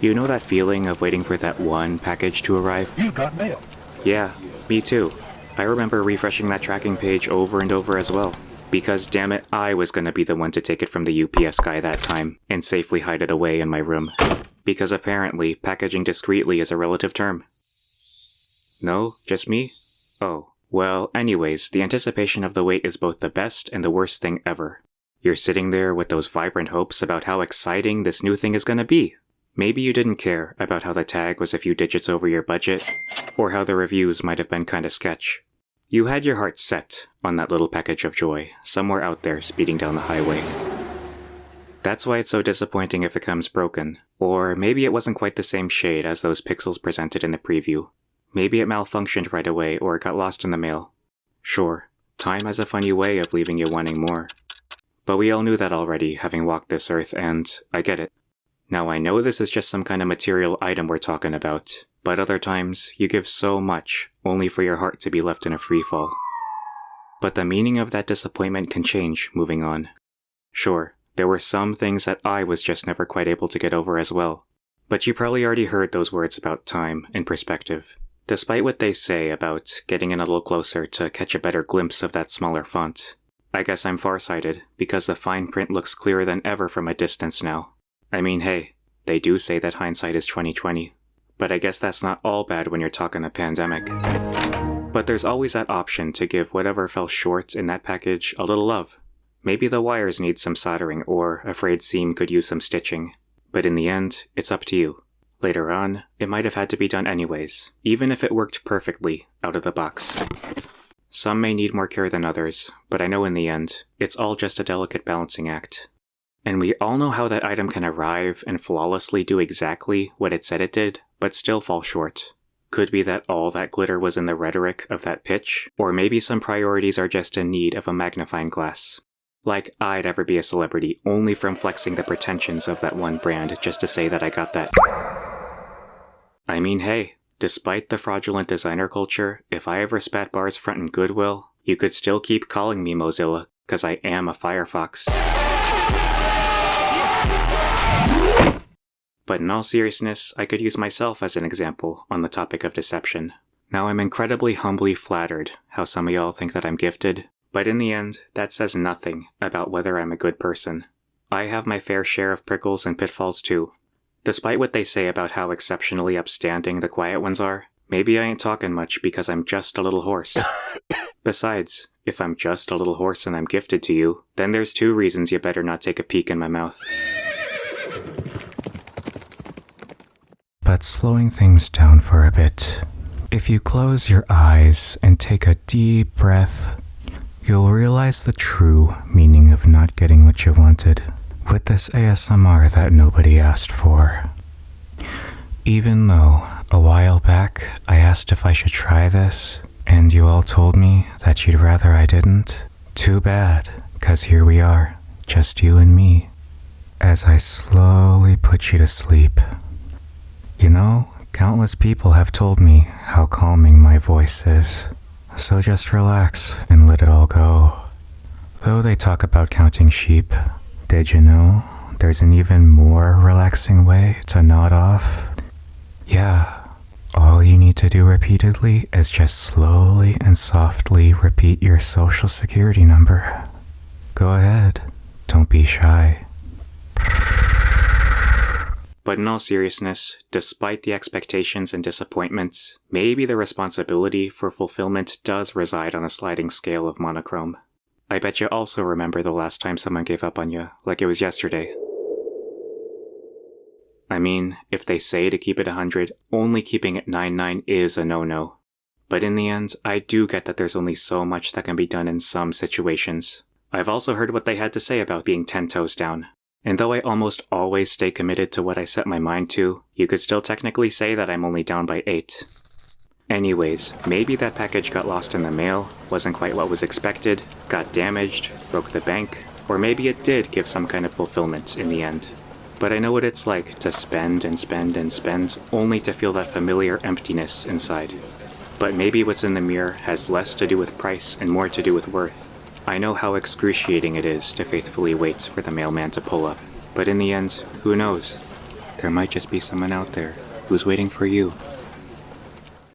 You know that feeling of waiting for that one package to arrive? You got mail. Yeah, me too. I remember refreshing that tracking page over and over as well. Because damn it, I was gonna be the one to take it from the UPS guy that time and safely hide it away in my room. Because apparently, packaging discreetly is a relative term. No? Just me? Oh. Well, anyways, the anticipation of the wait is both the best and the worst thing ever. You're sitting there with those vibrant hopes about how exciting this new thing is gonna be. Maybe you didn't care about how the tag was a few digits over your budget, or how the reviews might have been kinda sketch. You had your heart set on that little package of joy, somewhere out there speeding down the highway. That's why it's so disappointing if it comes broken, or maybe it wasn't quite the same shade as those pixels presented in the preview. Maybe it malfunctioned right away or it got lost in the mail. Sure, time has a funny way of leaving you wanting more. But we all knew that already, having walked this earth, and I get it. Now I know this is just some kind of material item we're talking about, but other times you give so much, only for your heart to be left in a freefall. But the meaning of that disappointment can change moving on. Sure, there were some things that I was just never quite able to get over as well. But you probably already heard those words about time and perspective. Despite what they say about getting in a little closer to catch a better glimpse of that smaller font, I guess I'm farsighted because the fine print looks clearer than ever from a distance now. I mean, hey, they do say that hindsight is 20/20, but I guess that's not all bad when you're talking a pandemic. But there's always that option to give whatever fell short in that package a little love. Maybe the wires need some soldering or a frayed seam could use some stitching, but in the end, it's up to you. Later on, it might have had to be done anyways, even if it worked perfectly out of the box. Some may need more care than others, but I know in the end, it's all just a delicate balancing act. And we all know how that item can arrive and flawlessly do exactly what it said it did, but still fall short. Could be that all that glitter was in the rhetoric of that pitch, or maybe some priorities are just in need of a magnifying glass. Like I'd ever be a celebrity only from flexing the pretensions of that one brand just to say that I got that. I mean, hey, despite the fraudulent designer culture, if I ever spat bars front in Goodwill, you could still keep calling me Mozilla, cause I am a Firefox. But in all seriousness, I could use myself as an example on the topic of deception. Now I'm incredibly humbly flattered how some of y'all think that I'm gifted, but in the end, that says nothing about whether I'm a good person. I have my fair share of prickles and pitfalls too. Despite what they say about how exceptionally upstanding the quiet ones are, maybe I ain't talking much because I'm just a little hoarse. Besides, if I'm just a little hoarse and I'm gifted to you, then there's 2 reasons you better not take a peek in my mouth. But slowing things down for a bit, if you close your eyes and take a deep breath, you'll realize the true meaning of not getting what you wanted. With this ASMR that nobody asked for. Even though, a while back, I asked if I should try this, and you all told me that you'd rather I didn't. Too bad, 'cause here we are, just you and me, as I slowly put you to sleep. You know, countless people have told me how calming my voice is, so just relax and let it all go. Though they talk about counting sheep, did you know there's an even more relaxing way to nod off? Yeah, all you need to do repeatedly is just slowly and softly repeat your social security number. Go ahead, don't be shy. But in all seriousness, despite the expectations and disappointments, maybe the responsibility for fulfillment does reside on a sliding scale of monochrome. I bet you also remember the last time someone gave up on you, like it was yesterday. I mean, if they say to keep it 100, only keeping it 99 is a no-no. But in the end, I do get that there's only so much that can be done in some situations. I've also heard what they had to say about being 10 toes down. And though I almost always stay committed to what I set my mind to, you could still technically say that I'm only down by 8. Anyways, maybe that package got lost in the mail, wasn't quite what was expected, got damaged, broke the bank, or maybe it did give some kind of fulfillment in the end. But I know what it's like to spend and spend and spend, only to feel that familiar emptiness inside. But maybe what's in the mirror has less to do with price and more to do with worth. I know how excruciating it is to faithfully wait for the mailman to pull up, but in the end, who knows? There might just be someone out there who's waiting for you.